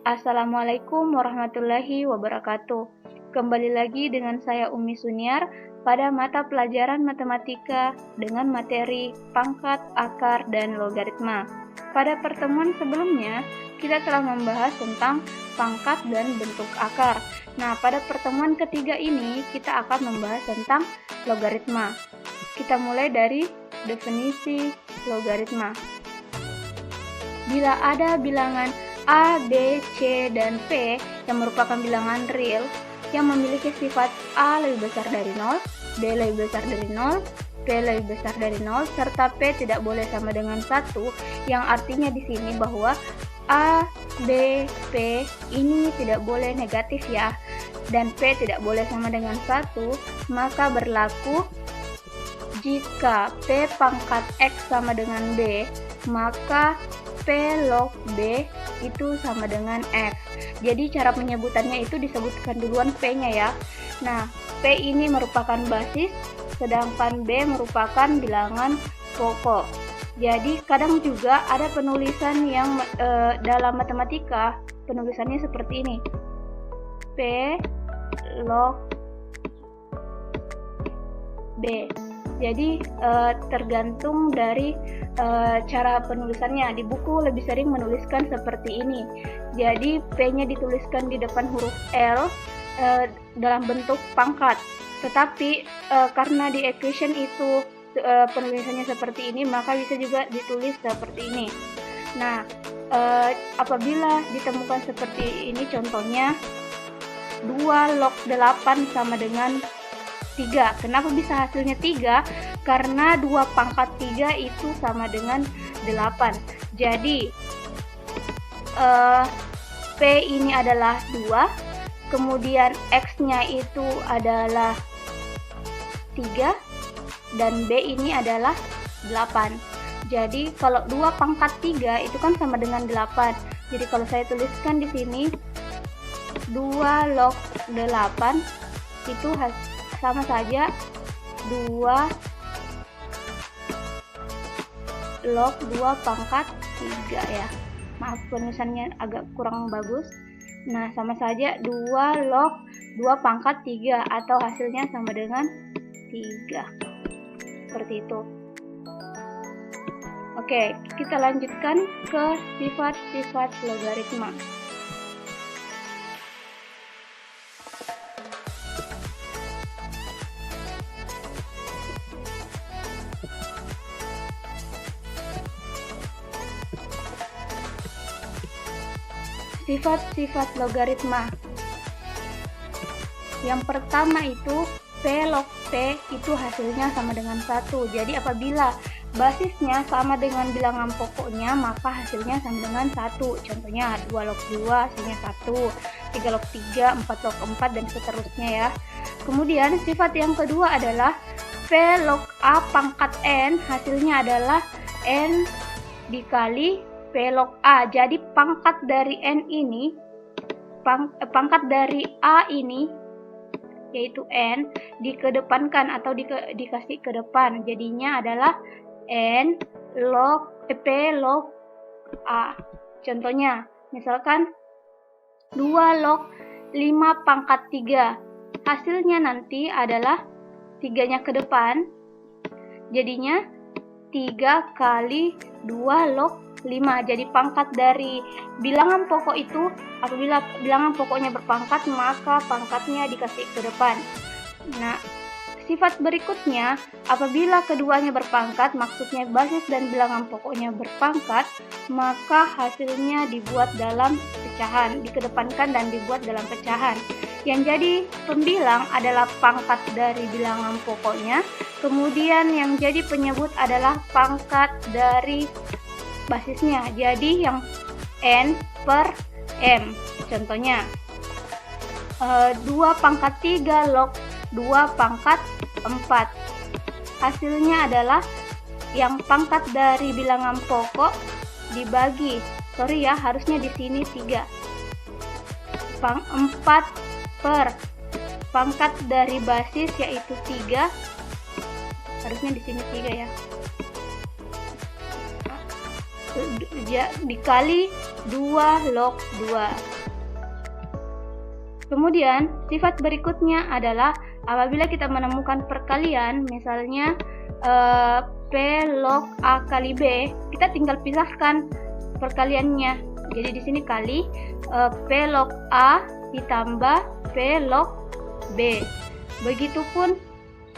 Assalamualaikum warahmatullahi wabarakatuh. Kembali lagi dengan saya Umi Suniar pada mata pelajaran matematika dengan materi pangkat, akar, dan logaritma. Pada pertemuan sebelumnya, kita telah membahas tentang pangkat dan bentuk akar. Nah, pada pertemuan ketiga ini, kita akan membahas tentang logaritma. Kita mulai dari definisi logaritma. Bila ada bilangan A, B, C, dan P yang merupakan bilangan real yang memiliki sifat A lebih besar dari 0, B lebih besar dari 0, P lebih besar dari 0, serta P tidak boleh sama dengan 1, yang artinya di sini bahwa A, B, P ini tidak boleh negatif ya, dan P tidak boleh sama dengan 1, maka berlaku jika P pangkat X sama dengan B, maka P log B itu sama dengan X. Jadi cara penyebutannya itu disebutkan duluan P-nya ya. Nah, P ini merupakan basis, sedangkan B merupakan bilangan pokok. Jadi kadang juga ada penulisan yang dalam matematika, penulisannya seperti ini. P log B. Jadi tergantung dari cara penulisannya. Di buku lebih sering menuliskan seperti ini. Jadi P-nya dituliskan di depan huruf L dalam bentuk pangkat. Tetapi karena di equation itu penulisannya seperti ini, maka bisa juga ditulis seperti ini. Nah, apabila ditemukan seperti ini, contohnya 2 log 8 sama dengan 3. Kenapa bisa hasilnya 3? Karena 2 pangkat 3 itu sama dengan 8. Jadi P ini adalah 2, kemudian X-nya itu adalah 3, dan B ini adalah 8. Jadi kalau 2 pangkat 3 itu kan sama dengan 8. Jadi kalau saya tuliskan di sini 2 log 8 itu sama saja 2 log 2 pangkat 3 ya. Maaf penulisannya agak kurang bagus. Nah, sama saja 2 log 2 pangkat 3 atau hasilnya sama dengan 3. Seperti itu. Oke, kita lanjutkan ke sifat-sifat logaritma. Sifat-sifat logaritma. Yang pertama itu P log P itu hasilnya sama dengan 1. Jadi apabila basisnya sama dengan bilangan pokoknya, maka hasilnya sama dengan 1. Contohnya 2 log 2 hasilnya 1, 3 log 3, 4 log 4, dan seterusnya ya. Kemudian sifat yang kedua adalah P log A pangkat N hasilnya adalah N dikali P log A. Jadi pangkat dari N ini, pangkat dari A ini, yaitu N, dikedepankan atau dikasih ke depan. Jadinya adalah N log P log A. Contohnya, misalkan 2 log 5 pangkat 3. Hasilnya nanti adalah 3-nya ke depan. Jadinya 3 kali 2 log 5. Jadi pangkat dari bilangan pokok itu, apabila bilangan pokoknya berpangkat, maka pangkatnya dikasih ke depan. Nah, sifat berikutnya, apabila keduanya berpangkat, maksudnya basis dan bilangan pokoknya berpangkat, maka hasilnya dibuat dalam pecahan, dikedepankan dan dibuat dalam pecahan. Yang jadi pembilang adalah pangkat dari bilangan pokoknya, kemudian yang jadi penyebut adalah pangkat dari basisnya. Jadi yang N per M. Contohnya 2 pangkat 3 log 2 pangkat 4. Hasilnya adalah yang pangkat dari bilangan pokok dibagi, sorry ya, harusnya di sini 3. 4 per pangkat dari basis yaitu 3. Harusnya di sini 3 ya. Dikali 2 log 2. Kemudian sifat berikutnya adalah apabila kita menemukan perkalian, misalnya P log A kali B, kita tinggal pisahkan perkaliannya. Jadi di sini kali P log A ditambah P log B. Begitupun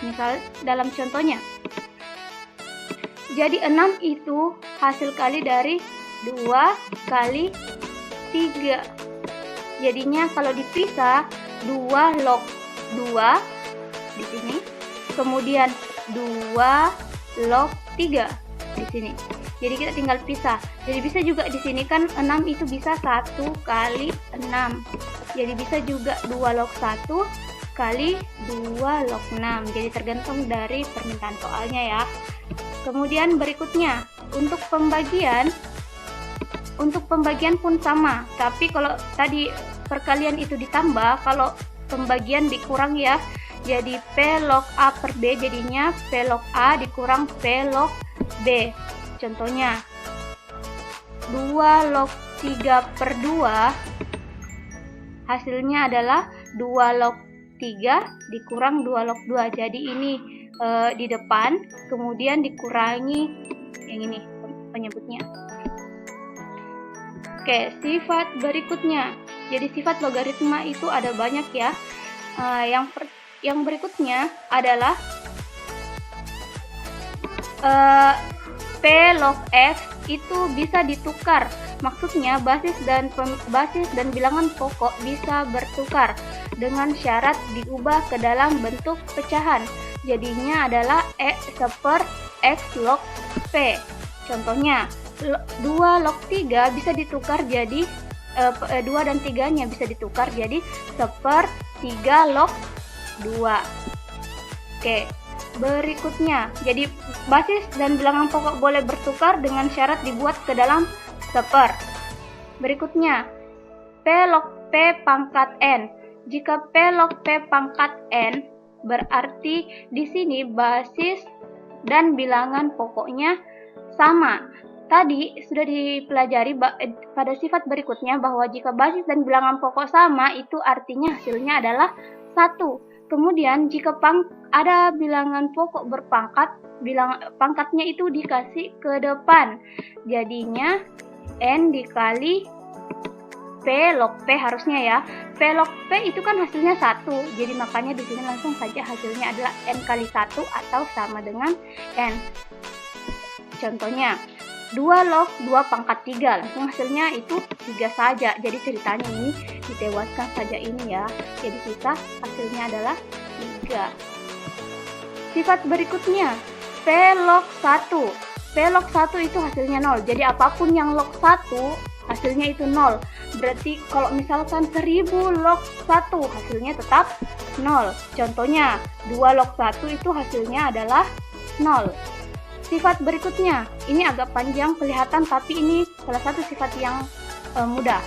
misal dalam contohnya. Jadi 6 itu hasil kali dari 2 kali 3. Jadinya kalau dipisah 2 log 2 di sini, kemudian 2 log 3 di sini. Jadi kita tinggal pisah. Jadi bisa juga di sini kan 6 itu bisa 1 kali 6. Jadi bisa juga 2 log 1 kali 2 log 6. Jadi tergantung dari permintaan soalnya ya. Kemudian berikutnya untuk pembagian pun sama, tapi kalau tadi perkalian itu ditambah, kalau pembagian dikurang ya. Jadi P log A per B jadinya P log A dikurang P log B. Contohnya 2 log 3 per 2 hasilnya adalah 2 log 3 dikurang 2 log 2. Jadi ini di depan, kemudian dikurangi yang ini penyebutnya. Oke, sifat berikutnya. Jadi sifat logaritma itu ada banyak ya. Yang berikutnya adalah P log X itu bisa ditukar. Maksudnya basis dan bilangan pokok bisa bertukar dengan syarat diubah ke dalam bentuk pecahan. Jadinya adalah seper X log P. Contohnya 2 log 3 bisa ditukar jadi 2 dan 3-nya bisa ditukar jadi seper 3 log 2. Oke, berikutnya. Jadi basis dan bilangan pokok boleh bertukar dengan syarat dibuat ke dalam seper. Berikutnya, P log P pangkat N. Jika P log P pangkat N, berarti di sini basis dan bilangan pokoknya sama. Tadi sudah dipelajari pada sifat berikutnya bahwa jika basis dan bilangan pokok sama, itu artinya hasilnya adalah 1. Kemudian jika ada bilangan pokok berpangkat, pangkatnya itu dikasih ke depan. Jadinya N dikali P log P harusnya ya. P log P itu kan hasilnya 1. Jadi makanya di sini langsung saja hasilnya adalah N kali 1 atau sama dengan N. Contohnya 2 log 2 pangkat 3, langsung hasilnya itu 3 saja. Jadi ceritanya ini ditewaskan saja ini ya. Jadi kita hasilnya adalah 3. Sifat berikutnya P log 1. P log 1 itu hasilnya 0. Jadi apapun yang log 1 hasilnya itu 0. Berarti kalau misalkan 1000 log 1 hasilnya tetap 0. Contohnya 2 log 1 itu hasilnya adalah 0. Sifat berikutnya, ini agak panjang kelihatan tapi ini salah satu sifat yang mudah.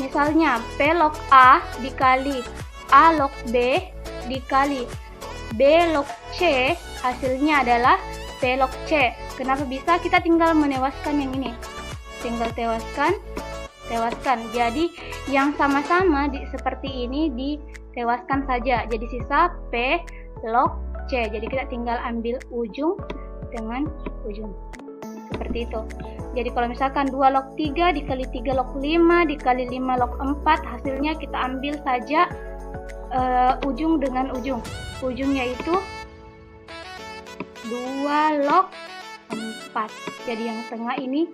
Misalnya P log A dikali A log B dikali B log C, hasilnya adalah P log C. Kenapa bisa? Kita tinggal menewaskan yang ini. Tinggal tewaskan. Jadi yang sama-sama seperti ini ditewaskan saja. Jadi sisa P log C. Jadi kita tinggal ambil ujung dengan ujung. Seperti itu. Jadi kalau misalkan 2 log 3 dikali 3 log 5 dikali 5 log 4, hasilnya kita ambil saja ujung dengan ujung. Ujungnya itu 2 log 4. Jadi yang tengah ini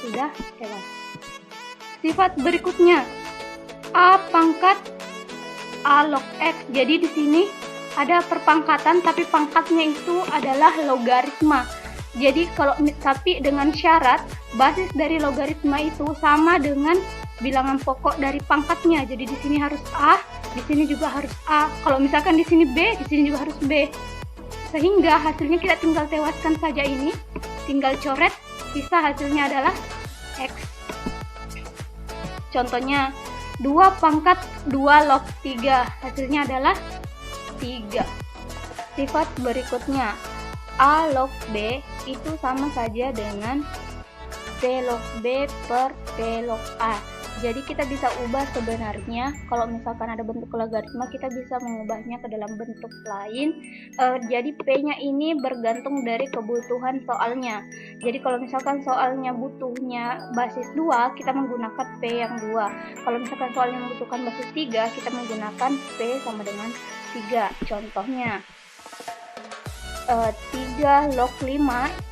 sudah tewas. Sifat berikutnya A pangkat A log X. Jadi di sini ada perpangkatan tapi pangkatnya itu adalah logaritma. Jadi tapi dengan syarat basis dari logaritma itu sama dengan bilangan pokok dari pangkatnya. Jadi di sini harus A, di sini juga harus A. Kalau misalkan di sini B, di sini juga harus B. Sehingga hasilnya kita tinggal tewaskan saja ini, tinggal coret, sisa hasilnya adalah X. Contohnya 2 pangkat 2 log 3, hasilnya adalah 3. Sifat berikutnya A log B itu sama saja dengan P log B per P log A. Jadi kita bisa ubah sebenarnya, kalau misalkan ada bentuk logaritma, kita bisa mengubahnya ke dalam bentuk lain. Jadi P-nya ini bergantung dari kebutuhan soalnya. Jadi kalau misalkan soalnya butuhnya basis 2, kita menggunakan P yang 2. Kalau misalkan soalnya membutuhkan basis 3, kita menggunakan P sama dengan 3. Contohnya, 3 log 5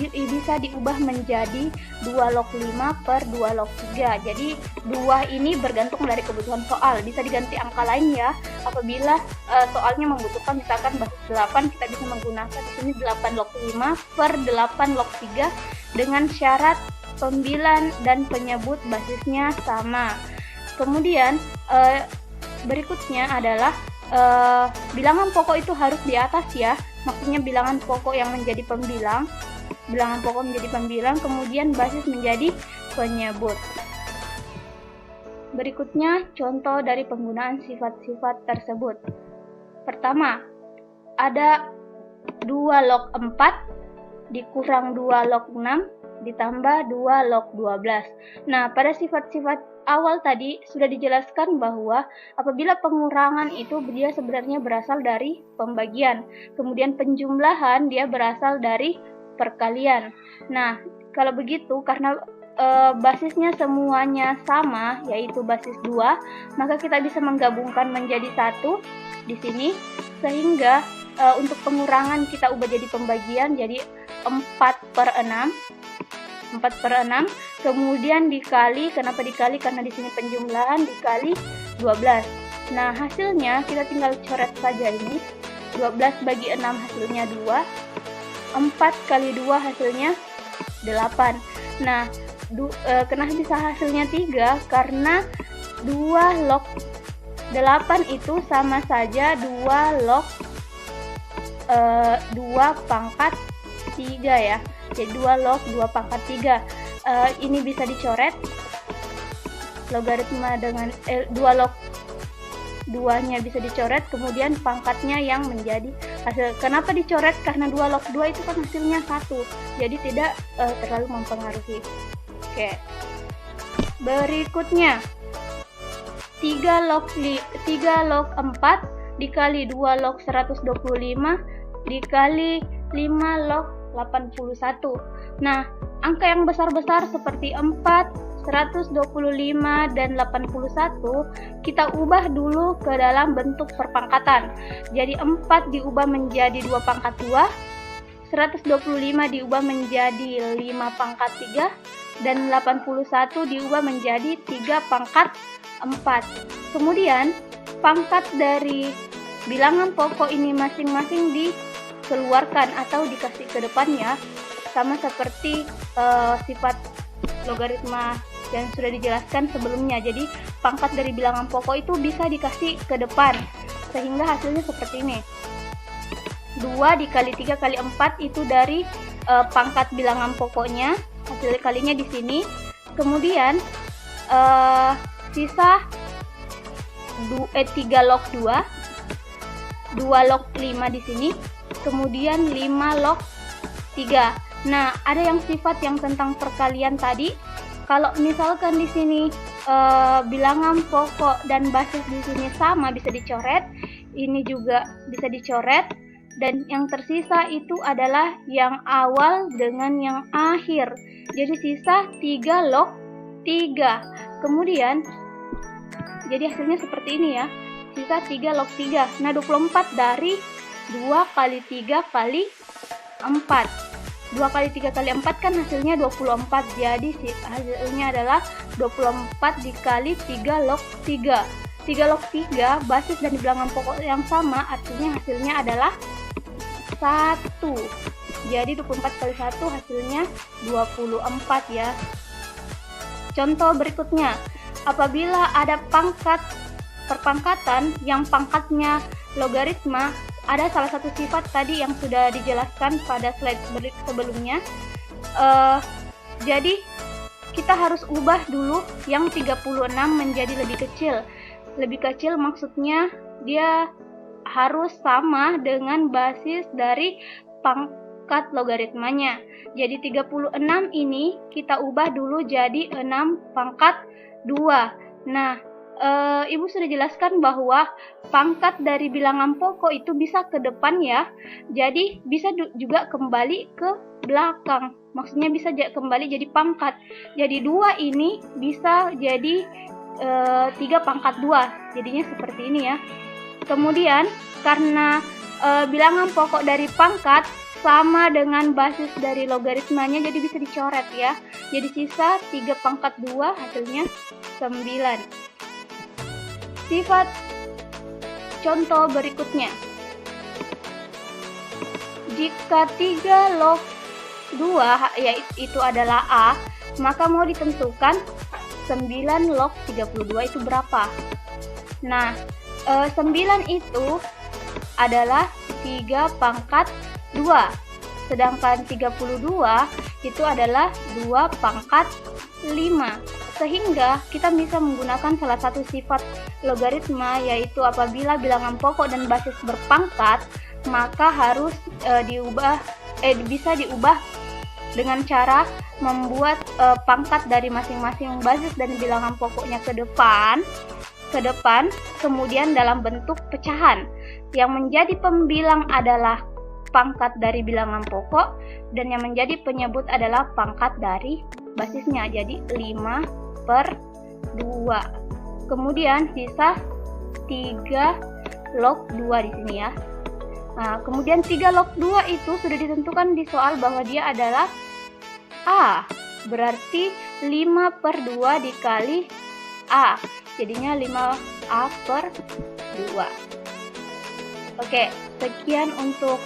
bisa diubah menjadi 2 log 5 per 2 log 3. Jadi 2 ini bergantung dari kebutuhan soal, bisa diganti angka lain ya. Apabila soalnya membutuhkan misalkan basis 8, kita bisa menggunakan di sini 8 log 5 per 8 log 3 dengan syarat pembilan dan penyebut basisnya sama. Kemudian berikutnya adalah bilangan pokok itu harus di atas ya. Maksudnya bilangan pokok yang menjadi pembilang, kemudian basis menjadi penyebut. Berikutnya contoh dari penggunaan sifat-sifat tersebut. Pertama, ada 2 log 4 dikurang 2 log 6 ditambah 2 log 12. Nah, pada sifat-sifat awal tadi sudah dijelaskan bahwa apabila pengurangan itu dia sebenarnya berasal dari pembagian, kemudian penjumlahan dia berasal dari perkalian. Nah, kalau begitu karena basisnya semuanya sama, yaitu basis 2, maka kita bisa menggabungkan menjadi 1 di sini, sehingga untuk pengurangan kita ubah jadi pembagian, jadi 4/6, kemudian dikali, kenapa dikali? Karena di sini penjumlahan, dikali 12. Nah, hasilnya kita tinggal coret saja ini, 12 bagi 6 hasilnya 2, 4 kali 2 hasilnya 8. Nah, kenapa bisa hasilnya 3? Karena 2 log 8 itu sama saja 2 log 2 pangkat 3 ya. Jadi 2 log 2 pangkat 3. Ini bisa dicoret. Logaritma dengan 2 log 2-nya bisa dicoret, kemudian pangkatnya yang menjadi hasil. Kenapa dicoret? Karena 2 log 2 itu kan hasilnya 1. Jadi tidak terlalu mempengaruhi. Oke. Berikutnya 3 log 4 dikali 2 log 125 dikali 5 log 81. Nah, angka yang besar-besar seperti 4, 125, dan 81 kita ubah dulu ke dalam bentuk perpangkatan. Jadi 4 diubah menjadi 2 pangkat 2, 125 diubah menjadi 5 pangkat 3, dan 81 diubah menjadi 3 pangkat 4. Kemudian pangkat dari bilangan pokok ini masing-masing dikeluarkan atau dikasih ke depannya, sama seperti sifat logaritma yang sudah dijelaskan sebelumnya. Jadi pangkat dari bilangan pokok itu bisa dikasih ke depan, sehingga hasilnya seperti ini. 2 dikali 3 kali 4 itu dari pangkat bilangan pokoknya, hasil kalinya di sini. Kemudian sisa 3 log 2, 2 log 5 di sini, kemudian 5 log 3. Nah, ada yang sifat yang tentang perkalian tadi. Kalau misalkan di sini bilangan pokok dan basis di sini sama, bisa dicoret. Ini juga bisa dicoret. Dan yang tersisa itu adalah yang awal dengan yang akhir. Jadi sisa 3 log 3. Kemudian jadi hasilnya seperti ini ya. Sisa 3 log 3. Nah, 24 dari 2 kali 3 kali 4. 2 kali 3 kali 4 kan hasilnya 24. Jadi hasilnya adalah 24 dikali 3 log 3. 3 log 3 basis dan bilangan pokok yang sama, artinya hasilnya adalah 1. Jadi 24 kali 1 hasilnya 24 ya. Contoh berikutnya, apabila ada perpangkatan yang pangkatnya logaritma, ada salah satu sifat tadi yang sudah dijelaskan pada slide sebelumnya. Jadi kita harus ubah dulu yang 36 menjadi lebih kecil. Lebih kecil maksudnya dia harus sama dengan basis dari pangkat logaritmanya. Jadi 36 ini kita ubah dulu jadi 6 pangkat 2. Nah, Ibu sudah jelaskan bahwa pangkat dari bilangan pokok itu bisa ke depan ya. Jadi bisa juga kembali ke belakang. Maksudnya bisa kembali jadi pangkat. Jadi 2 ini bisa jadi 3 pangkat 2. Jadinya seperti ini ya. Kemudian karena bilangan pokok dari pangkat sama dengan basis dari logaritmanya, jadi bisa dicoret ya. Jadi sisa 3 pangkat 2 hasilnya 9. Sifat contoh berikutnya. Jika 3 log 2 yaitu adalah A, maka mau ditentukan 9 log 32 itu berapa? Nah, 9 itu adalah 3 pangkat 2, sedangkan 32 itu adalah 2 pangkat 5. Sehingga kita bisa menggunakan salah satu sifat logaritma, yaitu apabila bilangan pokok dan basis berpangkat, maka harus bisa diubah dengan cara membuat pangkat dari masing-masing basis dan bilangan pokoknya ke depan, kemudian dalam bentuk pecahan. Yang menjadi pembilang adalah pangkat dari bilangan pokok, dan yang menjadi penyebut adalah pangkat dari basisnya. Jadi 5/2. Kemudian sisa 3 log 2 di sini ya. Nah, kemudian 3 log 2 itu sudah ditentukan di soal bahwa dia adalah A. Berarti 5/2 dikali A. Jadinya 5A/2. Oke, sekian untuk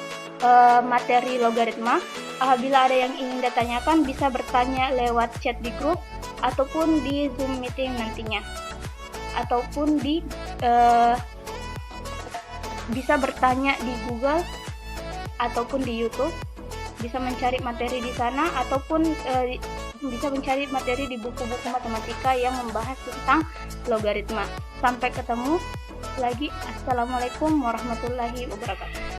materi logaritma. Apabila ada yang ingin ditanyakan, bisa bertanya lewat chat di grup ataupun di Zoom meeting nantinya, ataupun bisa bertanya di Google ataupun di YouTube. Bisa mencari materi di sana, ataupun bisa mencari materi di buku-buku matematika yang membahas tentang logaritma. Sampai ketemu lagi. Assalamualaikum warahmatullahi wabarakatuh.